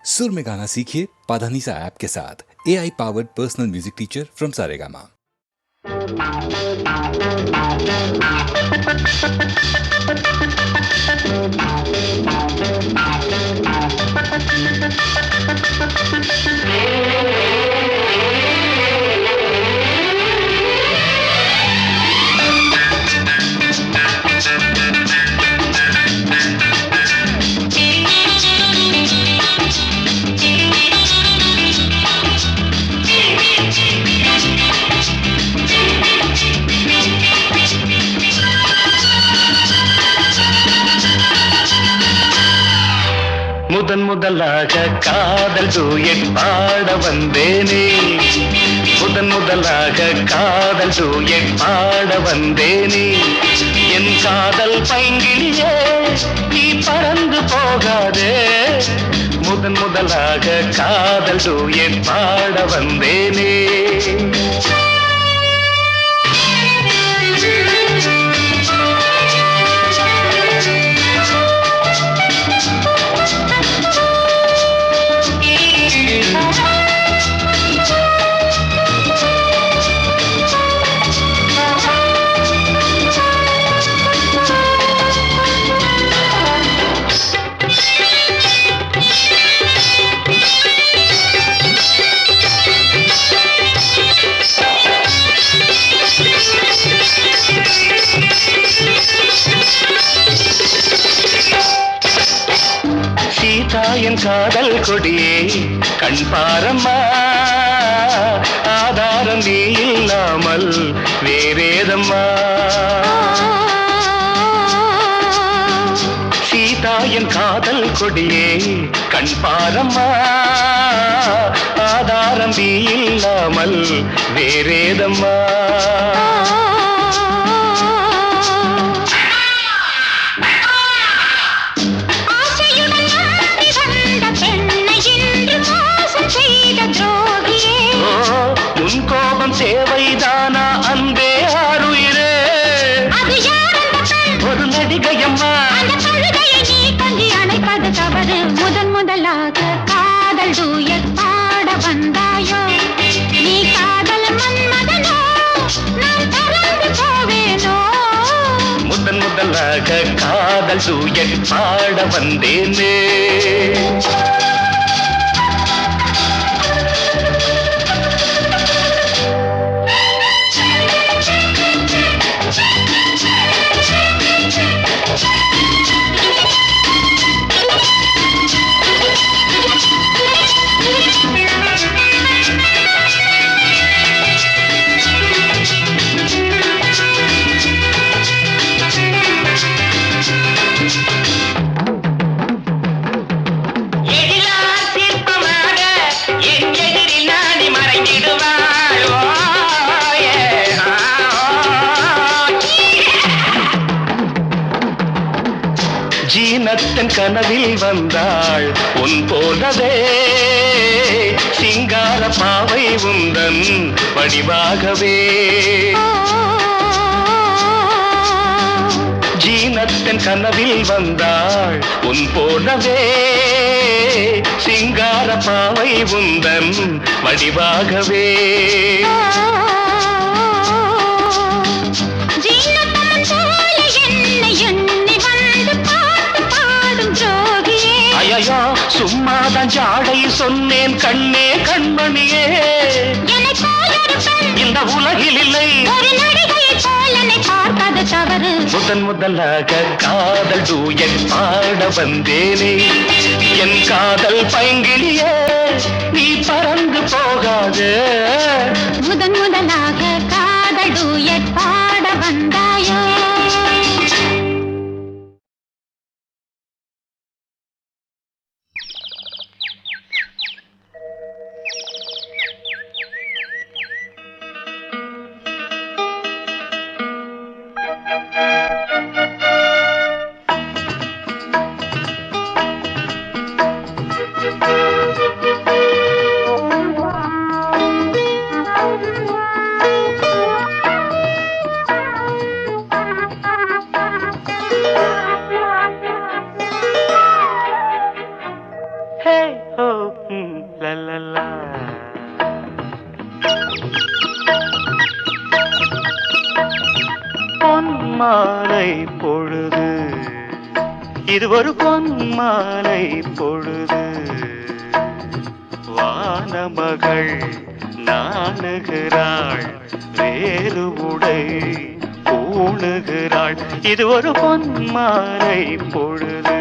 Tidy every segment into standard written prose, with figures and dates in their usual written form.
सुर में गाना सीखिए पाधानीसा ऐप के साथ। AI powered personal music teacher from Saregama. முதன் முதலாக காதல் டூயட் பாட வந்தேனே, முதன் முதலாக காதல் டூயட் பாட வந்தேனே. என் காதல் பைங்கிலியே நீ பறந்து போகாதே, முதன் முதலாக காதல் டூயட் பாட வந்தேனே. என் காதல் கொடியே கண் பாரம்மா, ஆதாரம் நீ இல்லாமல் வேறேதம்மா. சீதா என் காதல் கொடியே கண் பாரம்மா, ஆதாரம் நீ இல்லாமல் வேறேதம்மா. சேவைதானா அன்பே ஆருயிரே, ஒரு நடிகையம்மா நீ கொஞ்சி அணைப்பது தவறு. முதன் முதலாக காதல் டூயட் பாட வந்தாயோ, நீ காதல் மன்மதனோ நான் பறந்து போவேனோ. முதன் முதலாக காதல் டூயட் பாட வந்தேனே. ஜீனத்தன் கனவில் வந்தாள் உன் போலவே, சிங்கார பாவை உந்தன் வடிவாகவே. ஜீனத்தன் கனவில் வந்தாள் உன் போலவே, சிங்கார பாவை உந்தன் வடிவாகவே. ஐயோ சும்மாதான் ஜாடை சொன்னேன் கண்ணே கண்மணியே, இந்த உலகில் இல்லை முதன் முதலாக காதல் டூயட் பாட வந்தேனே. என் காதல் பைங்கிலியே நீ பறந்து போகாது, முதன் முதலாக காதல் டூயட் பாட வந்தாயோ. ஓ லல்லா. பொன்மாலை பொழுது, இது ஒரு பொன்மாலை பொழுது, வானமகள் நாணுகிறாள், வேறு உடை பூணுகிறாள், இது ஒரு பொன்மாலை பொழுது.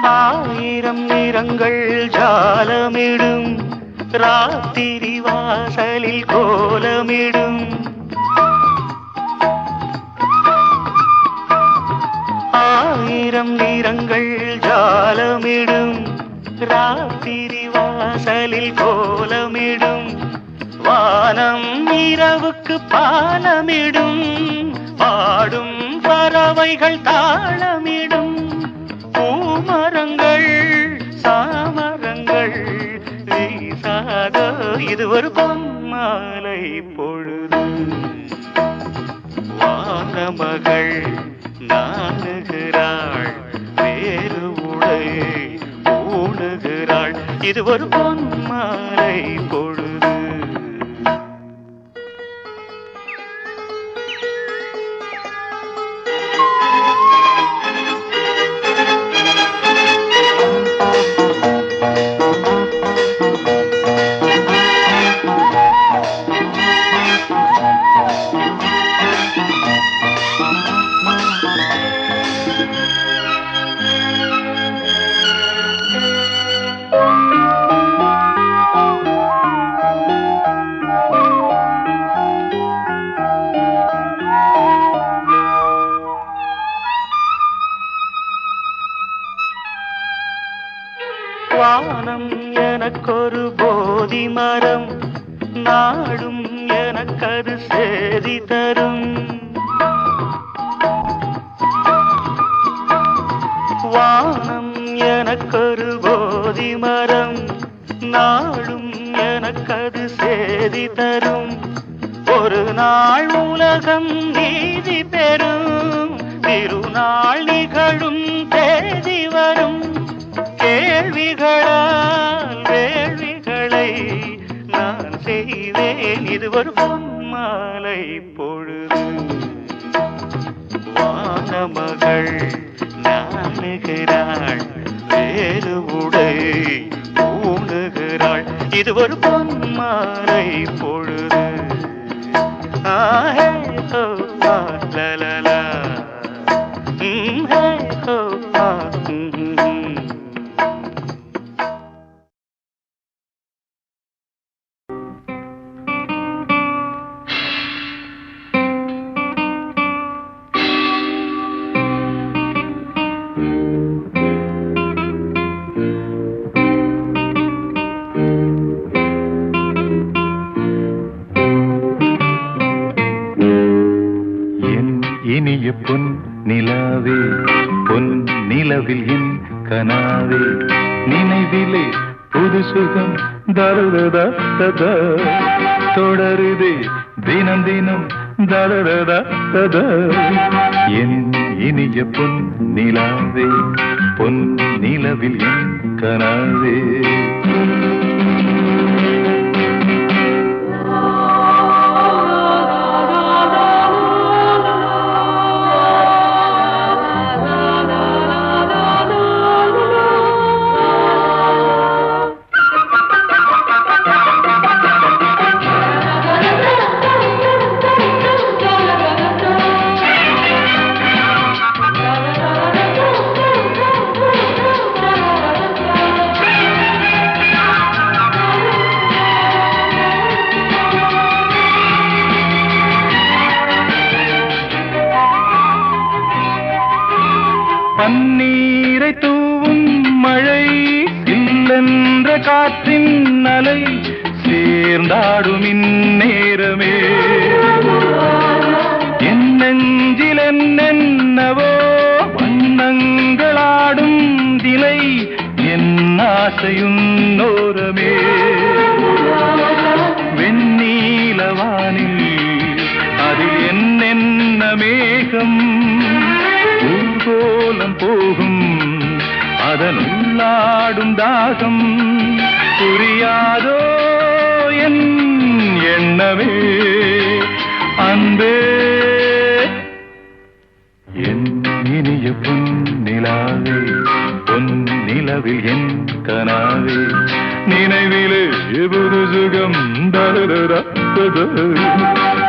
ஆயிரம் நிறங்கள் ஜாலமிடும், ராத்திரி வாசலில் கோலமிடும். ஆயிரம் நிறங்கள் ஜாலமிடும், ராத்திரி வாசலில் கோலமிடும். வானம் இரவுக்கு பாலமிடும், பாடும் பறவைகள் தாளமிடும். பூமரங்கள் சாமரங்கள் வீசாத, இது ஒரு பொன்மாலை பொழுது. வானமகள் நாணுகிறாள், வேறு உடை பூணுகிறாள், இது ஒரு பொன்மாலை பொழுது. வானம் எனக்கொரு போதி மரம், நாடும் எனக்கது சேதி தரும். வானம் எனக்கொரு போதி மரம், நாடும் எனக்கது சேதி தரும். ஒரு நாள் உலகம் நீதி பெறும், திருநாள் நிகழும் தேதி வரும். கேள்விகளால் வேள்விகளை நான் செய்வேன், இது ஒரு பொன்மாலை பொழுது. வானமகள் நாணுகிறாள், வேறு உடை பூணுகிறாள், இது ஒரு பொன்மாலை பொழுது. ஆஹே ஓ லலலா, ஹே ஓ இனிய பொன் நிலாவே, பொன் நிலவில் என் கனாவே, நினைவிலே புது சுகம் தருதா தொடருதே தினம் தினம் தருதா. என் இனிய பொன் நிலாவே, பொன் நிலவில் என் கனாவே. காற்றின் அலை சேர்ந்தாடும் இந்நேரமே என் நெஞ்சில் என்னென்னவோ வண்ணங்களாடும் திலை என் ஆசையும் நோரமே வெண்ணீலவானில் அதில் என்னென்ன மேகம் ஊர்கோலம் போகும் அதன் உள்ளாடும் தாகம் புரியாதோ என் எண்ணமே அன்பே என் இனிய பொன்னிலாவே பொன்னிலவில் என் கனாவே நினைவிலே புது சுகம் தரரா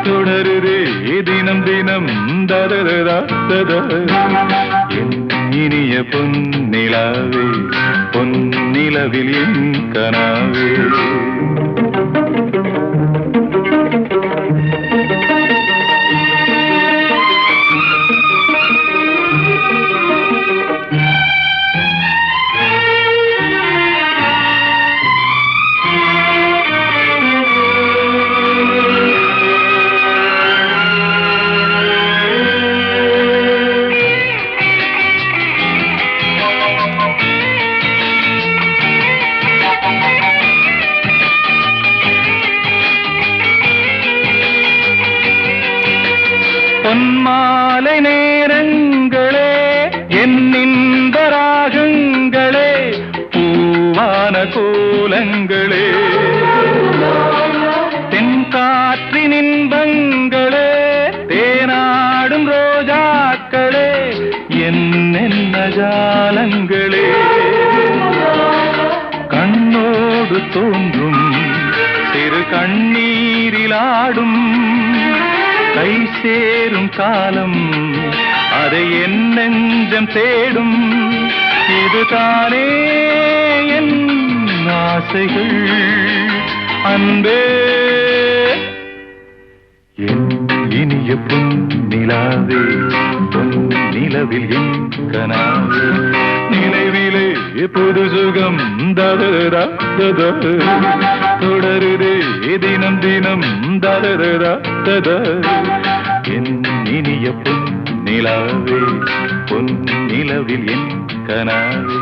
தொடருதே தினம் தினம் தரரா என் இனிய பொன்னிலாவே பொன்னிலவில் என் கனாவே பொன்மாலை நேரங்களே என்னின்ப ராகங்களே பூவான கோலங்களே தென்காற்றின் இன்பங்களே தேனாடும் ரோஜாக்களே என்னென்ன ஜாலங்களே கண்ணோடு தோன்றும் சிறு கண்ணீரிலாடும் கை சேரும் காலம் அதை என் நெஞ்சம் தேடும் இதுதானே என் ஆசைகள் அன்பே என் இனிய பொன்னிலாவே பொன்னிலவில் என் கனாவே நினைவிலே புது சுகம் தரரா தொடருதே தினம் தினம் தரரா என் இனிய பொன்னிலாவே பொன்னிலவில் என் கனாவே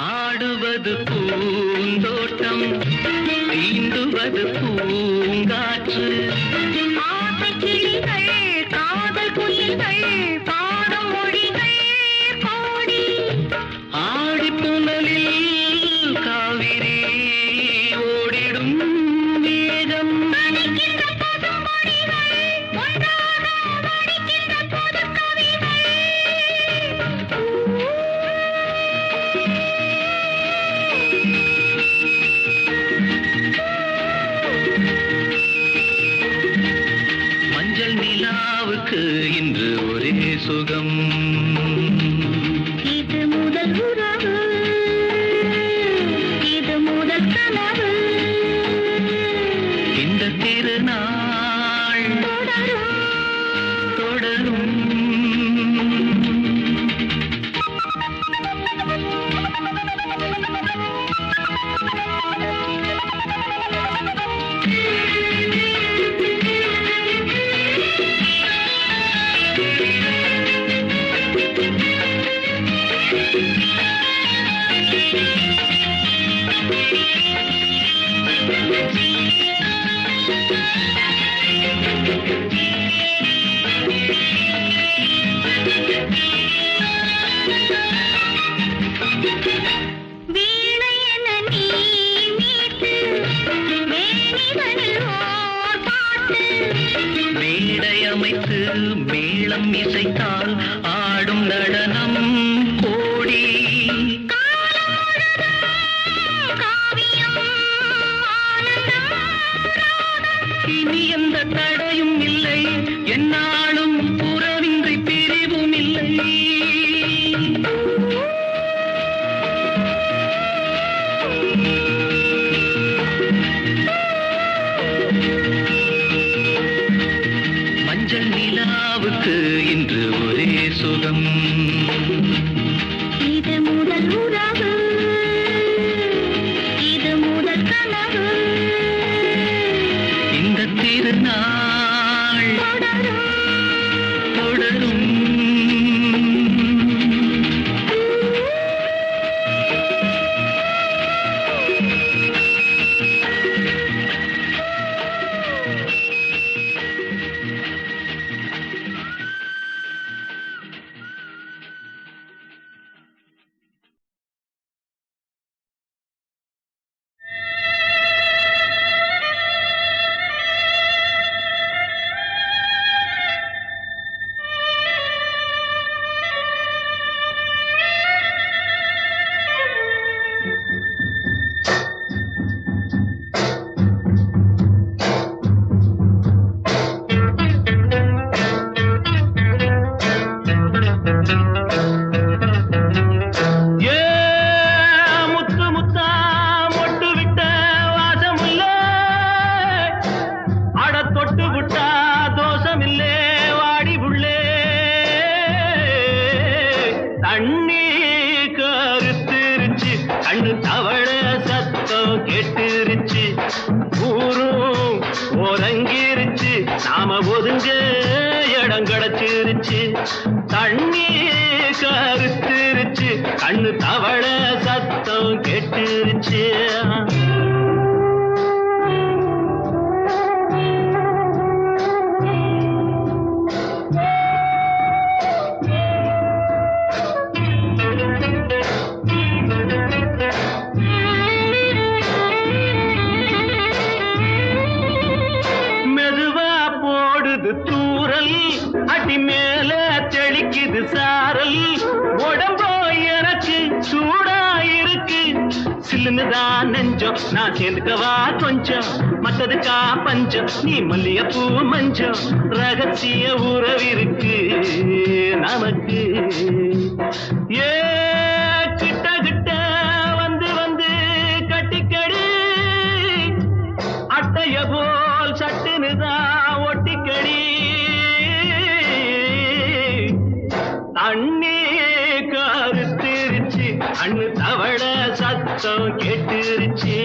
ஆடுவது பூந்தோட்டம் தீண்டுவது பூங்காற்று கிளிகள் காதல் குயில்கள் பாடும் மொழிகள் பாடி ஆடி புனலில் காவிரி ஓடிடும் விடும் வேகம் அடிக்கின்ற பசும்பொடிகள் ஒன்றாக வடிக்கின்ற புதுக்கவிகள். மஞ்சள் நிலாவுக்கு இன்று ஒரே சுகம். இது முதல் உறவு, இது முதல் கனவு. இந்த திருநாள் தொடரும் தொடரும். வீணை என நீ மீட்டு வேணிதனில் ஓர் பாட்டு. மேடை அமைத்து மேளம் இசைத்தால் ஆடும் நடனம் கோடி. காவியம் ஆனந்தம் இனி எந்த தடையும் இல்லை, என்னாலும் புறவின்றி பிரிவும் இல்லை. மஞ்சள் நிலாவுக்கு இன்று ஒரே சுகம். இது முதல் உறவு, இது முதல் கனவு. இந்த திருநாள் தொடரும் தொடரும். ஏ முத்து முத்தா மொட்டு விட்ட வாசமில்லே, அட தொட்டு விட்டா தோஷமில்லே வாடி புள்ளே. தண்ணி கருத்துருச்சு, கண்ணு தவள சத்தம் கேட்டுருச்சு. ஊரும் ஒரங்கிருச்சு, நாம ஒதுங்க இடம் கிடைச்சிருச்சு. தண்ணி கருத்துருச்சு, கண்ணு தவள சத்தம் கேட்டுருச்சு. மெதுவா போடுது தூரல், அடி மேல தெளிக்குது சாரல். உடம்போ எனக்கு சூடா இருக்கு, சில்லுன்னுதான் நெஞ்சம். நான் சேர்ந்துக்கவா கொஞ்சம், மத்ததுக்கா பஞ்சம். நீ மல்லிகைப்பூ மஞ்சம், ரகசிய உறவிருக்கு நமக்கு. ஏ கிட்ட கிட்ட வந்து வந்து கட்டிக்கடி, அட்டைய போல் சட்டுனுதான் ஒட்டிக்கடி. தண்ணி கருத்துருச்சு, அண்ணு தவள சத்தம் கேட்டுருச்சு.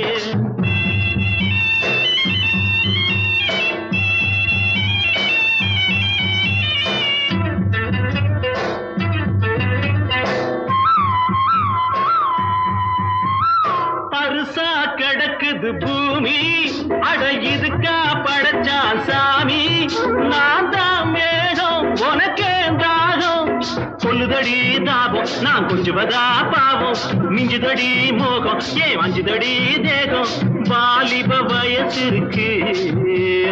பருசா கிடக்குது பூமி, அட இதுக்கா படைச்சா சாமி. நான் தான் மேகம் உனக்கே தாகம், சொல்லு கொல்லுதடி தாபம் நான் கொஞ்சுவதா பாவம் மிஞ்சுதடி மோகம் ஏன் அஞ்சுதடி தேகம் வாலிப வயசு இருக்கு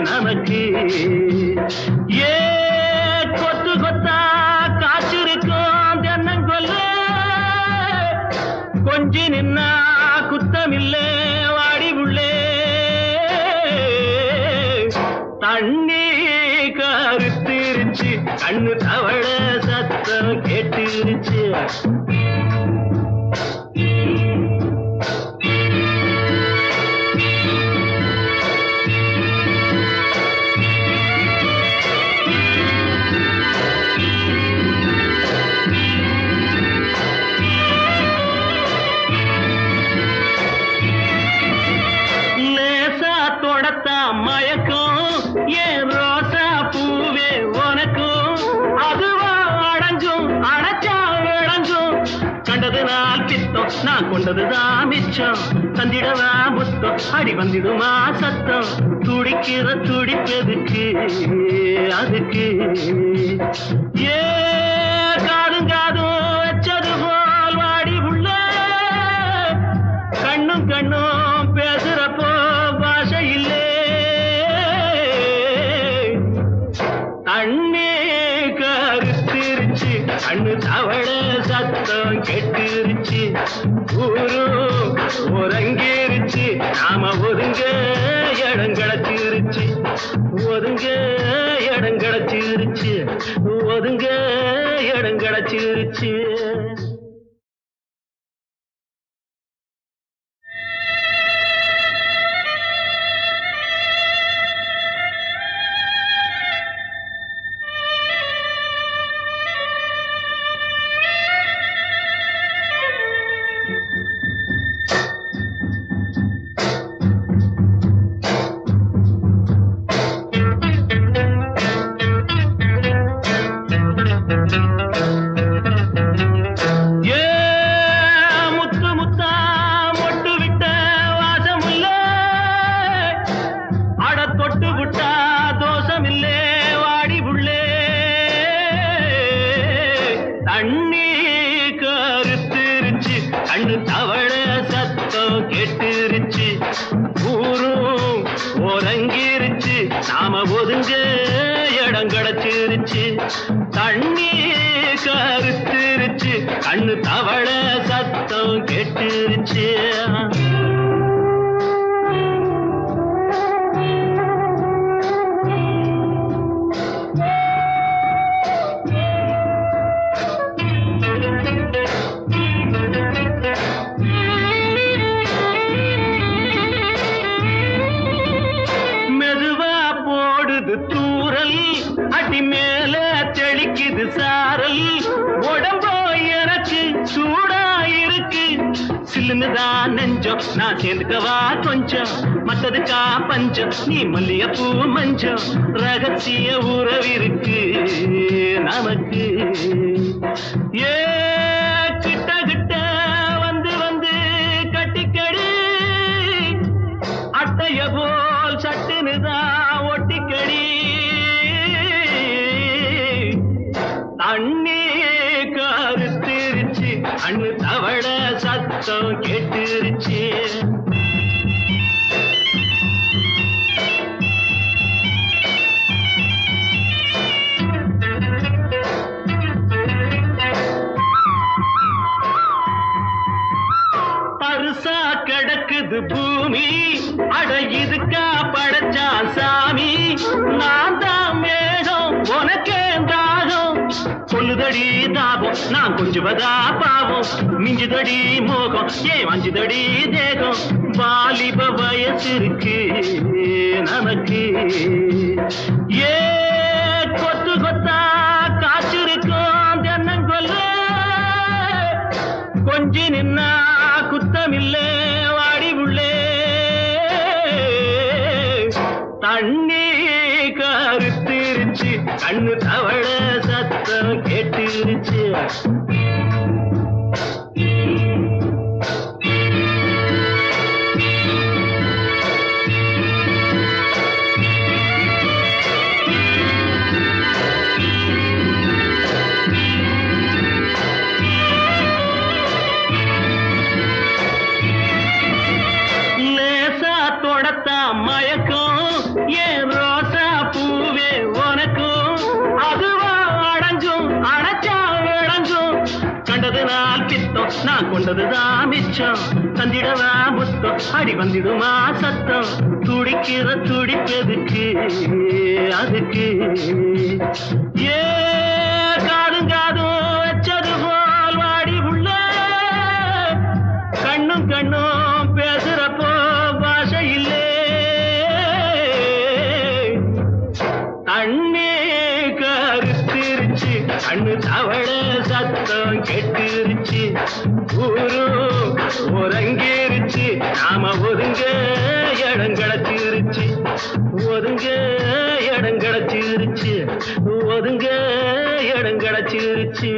நமக்கு ஏ கொத்து கொத்தா காய்ச்சிருக்கும் தென்னங்கொல்ல கொஞ்சி நின்னா குத்தமில்லே வாடி உள்ளே தண்ணி கருத்திருச்சு கண்ணு தவள சத்தம் கேட்டுருச்சு மயக்கம் ஏன் ரோசா பூவே உனக்கும் அதுவா அடைஞ்சும் அடைச்சா விளைஞ்சும் கண்டது நாள் பித்தம் நான் கொண்டதுதான் மிச்சம் தந்திடவா முத்தம் அடி வந்திடுமா சத்தம் துடிக்கிற துடிப்பதுக்கு அதுக்கு ஏ காதும் காதும் வச்சது போல் வாடி உள்ள கண்ணும் கண்ணும் பேசுறப்போ பாஷை இல்லை கண்ணு தவள சத்தம் கெட்டுருச்சு ஊரும் உறங்கிருச்சு நாம ஒதுங்க இடம் கிடச்சிருச்சு ஒதுங்க இடம் கிடச்சிருச்சு ஒதுங்க இடம் கிடச்சிருச்சு நாம ஒதுங்க இடம் கிடச்சிருச்சு தண்ணி கருத்திருச்சு கண்ணு தவள சத்தம் கெட்டுருச்சு தூரல் அடி மேல தெளிக்குது சாரல் உடம்போ எனக்கு சூடா இருக்கு சில்லுன்னுதான் நெஞ்சம் நான் சேர்ந்துக்கவா கொஞ்சம் மத்ததுக்கா பஞ்சம் நீ மல்லிகைப்பூ மஞ்சம் ரகசிய உறவிருக்கு நமக்கு ஏ கிட்ட கிட்ட வந்து வந்து கட்டிக்கடி அட்டைய போல் சட்டுனுதான் ஒட்டிக்கடி தண்ணி கருத்திருச்சு அண்ணு தவள சத்தம் கேட்டுருச்சு பருசா கிடக்குது பூமி அட இதுக்கா படைச்சா சாமி நான் தான் மேகம் உனக்கே தாகம் கொல்லுதடி தாபம் நான் கொஞ்சுவதா பாவம் மிஞ்சுதடி மோகம் ஏன் அஞ்சுதடி தேகம் வாலிப வயசு இருக்கு நமக்கு ஏ கொத்து கொத்தா காய்ச்சிருக்கும் தென்னங்கொல்ல கொஞ்சி நின்னா குத்தமில்லே வாடி உள்ளே தண்ணி கருத்திருச்சு கண்ணு தவள சத்தம் கேட்டுருச்சு வந்ததுதான் மிச்சம் தந்திடவா முத்தம் அடி வந்திடுமா சத்தம் துடிக்கிற துடிப்பெதுக்கு அதுக்கு ஏ காதும் வச்சது போல் வாடி உள்ள கண்ணும் கண்ணும் பேசுறப்போ பாஷை இல்லே தண்ணி கருத்திருச்சு கண்ணு தவள சத்தம் கெட்டுருச்சு ஊரு உறங்கிருச்சு நாம ஒதுங்க இடம் கிடச்சிருச்சு ஒதுங்க இடம் கிடச்சிருச்சு ஒதுங்க இடம் கிடச்சிருச்சு